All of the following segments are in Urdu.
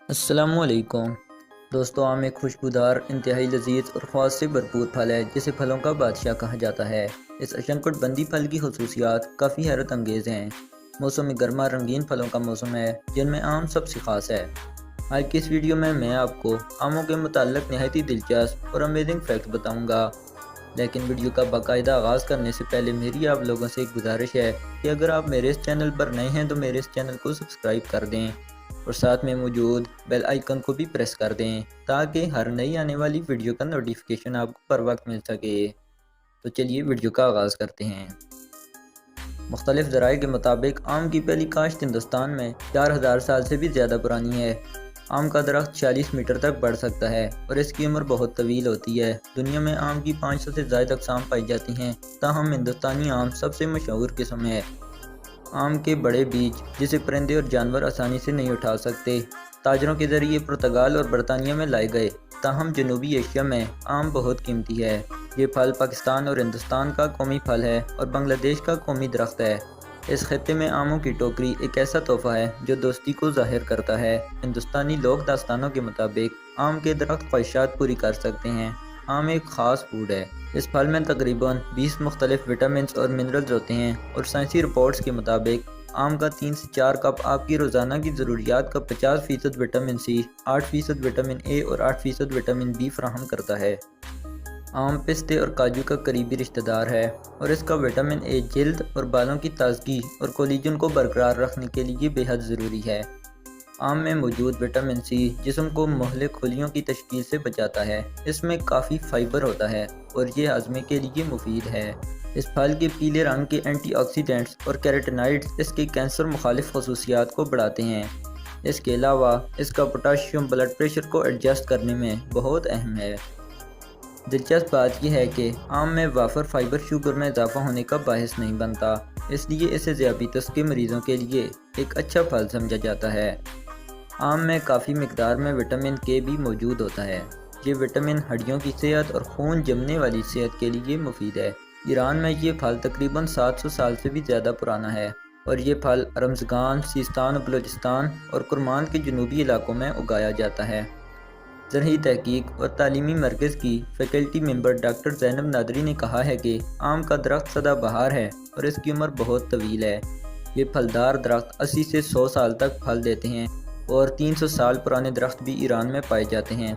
السلام علیکم دوستو، آم ایک خوشبودار، انتہائی لذیذ اور خواص سے بھرپور پھل ہے جسے پھلوں کا بادشاہ کہا جاتا ہے۔ اس اشنکٹ بندی پھل کی خصوصیات کافی حیرت انگیز ہیں۔ موسم گرما رنگین پھلوں کا موسم ہے جن میں آم سب سے خاص ہے۔ آج کی اس ویڈیو میں آپ کو آموں کے متعلق نہایت ہی دلچسپ اور امیزنگ فیکٹ بتاؤں گا، لیکن ویڈیو کا باقاعدہ آغاز کرنے سے پہلے میری آپ لوگوں سے ایک گزارش ہے کہ اگر آپ میرے اس چینل پر نئے ہیں تو میرے اس چینل کو سبسکرائب کر دیں اور ساتھ میں موجود بیل آئیکن کو بھی پریس کر دیں تاکہ ہر نئی آنے والی ویڈیو کا نوٹیفیکیشن آپ کو پر وقت مل سکے۔ تو چلیے ویڈیو کا آغاز کرتے ہیں۔ مختلف ذرائع کے مطابق آم کی پہلی کاشت ہندوستان میں 4000 سال سے بھی زیادہ پرانی ہے۔ آم کا درخت 40 میٹر تک بڑھ سکتا ہے اور اس کی عمر بہت طویل ہوتی ہے۔ دنیا میں آم کی 500 سے زائد اقسام پائی جاتی ہیں، تاہم ہندوستانی آم سب سے مشہور قسم ہے۔ آم کے بڑے بیج جسے پرندے اور جانور آسانی سے نہیں اٹھا سکتے، تاجروں کے ذریعے پرتگال اور برطانیہ میں لائے گئے، تاہم جنوبی ایشیا میں آم بہت قیمتی ہے۔ یہ پھل پاکستان اور ہندوستان کا قومی پھل ہے اور بنگلہ دیش کا قومی درخت ہے۔ اس خطے میں آموں کی ٹوکری ایک ایسا تحفہ ہے جو دوستی کو ظاہر کرتا ہے۔ ہندوستانی لوک داستانوں کے مطابق آم کے درخت خواہشات پوری کر سکتے ہیں۔ آم ایک خاص فوڈ ہے۔ اس پھل میں تقریباً 20 مختلف وٹامنز اور منرلز ہوتے ہیں اور سائنسی رپورٹس کے مطابق آم کا 3 سے 4 کپ آپ کی روزانہ کی ضروریات کا 50% وٹامن سی، 8% وٹامن اے اور 8% وٹامن بی فراہم کرتا ہے۔ آم پستے اور کاجو کا قریبی رشتہ دار ہے اور اس کا وٹامن اے جلد اور بالوں کی تازگی اور کولیجن کو برقرار رکھنے کے لیے بے حد ضروری ہے۔ آم میں موجود وٹامن سی جسم کو مہلک خلیوں کی تشکیل سے بچاتا ہے۔ اس میں کافی فائبر ہوتا ہے اور یہ ہاضمے کے لیے مفید ہے۔ اس پھل کے پیلے رنگ کے اینٹی آکسیڈنٹس اور کیروٹینائڈز اس کے کینسر مخالف خصوصیات کو بڑھاتے ہیں۔ اس کے علاوہ اس کا پوٹاشیم بلڈ پریشر کو ایڈجسٹ کرنے میں بہت اہم ہے۔ دلچسپ بات یہ ہے کہ آم میں وافر فائبر شوگر میں اضافہ ہونے کا باعث نہیں بنتا، اس لیے اسے ذیابیطس کے مریضوں کے لیے ایک اچھا پھل سمجھا جاتا ہے۔ آم میں کافی مقدار میں وٹامن کے بھی موجود ہوتا ہے۔ یہ وٹامن ہڈیوں کی صحت اور خون جمنے والی صحت کے لیے مفید ہے۔ ایران میں یہ پھل تقریباً 700 سال سے بھی زیادہ پرانا ہے اور یہ پھل ارمزگان، سیستان و بلوچستان اور کرمان کے جنوبی علاقوں میں اگایا جاتا ہے۔ زرعی تحقیق اور تعلیمی مرکز کی فیکلٹی ممبر ڈاکٹر زینب نادری نے کہا ہے کہ آم کا درخت سدا بہار ہے اور اس کی عمر بہت طویل ہے۔ یہ پھلدار درخت 80 سے 100 سال تک پھل دیتے ہیں اور 300 سال پرانے درخت بھی ایران میں پائے جاتے ہیں۔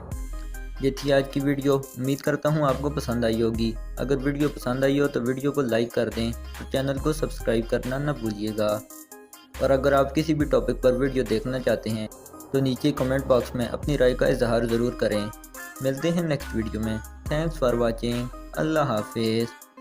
یہ تھی آج کی ویڈیو، امید کرتا ہوں آپ کو پسند آئی ہوگی۔ اگر ویڈیو پسند آئی ہو تو ویڈیو کو لائک کر دیں اور چینل کو سبسکرائب کرنا نہ بھولیے گا۔ اور اگر آپ کسی بھی ٹاپک پر ویڈیو دیکھنا چاہتے ہیں تو نیچے کمنٹ باکس میں اپنی رائے کا اظہار ضرور کریں۔ ملتے ہیں نیکسٹ ویڈیو میں۔ Thanks for watching. اللہ حافظ۔